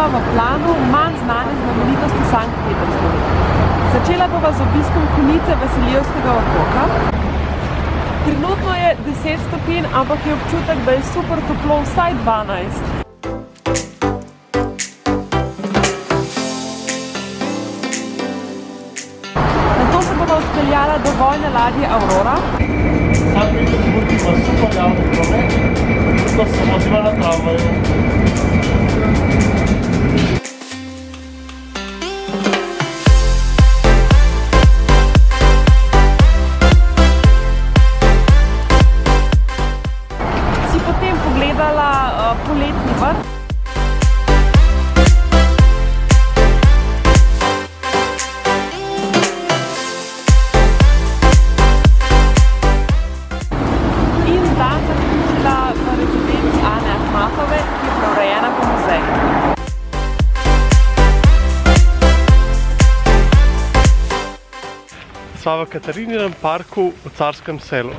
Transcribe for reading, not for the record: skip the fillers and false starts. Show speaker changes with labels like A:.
A: v planu manj znane znamenitosti Sankt Petersburga. Začela bova z obiskom konice Vasiljevskega otoka. Trenutno je 10 stopinj, ampak je občutek, da je super toplo, vsaj 12. Nato se bova odpeljala do vojne ladje Aurora.
B: Sankt Petersburg ima super javni promet, trenutno se vozila na tramvaju.
A: Si potem pogledala poletni vrt. In dan zaključila v rezidenci Ane Ahmatove, ki je preurejena v muzej.
B: Sva v Katarininem parku v Carskem selu.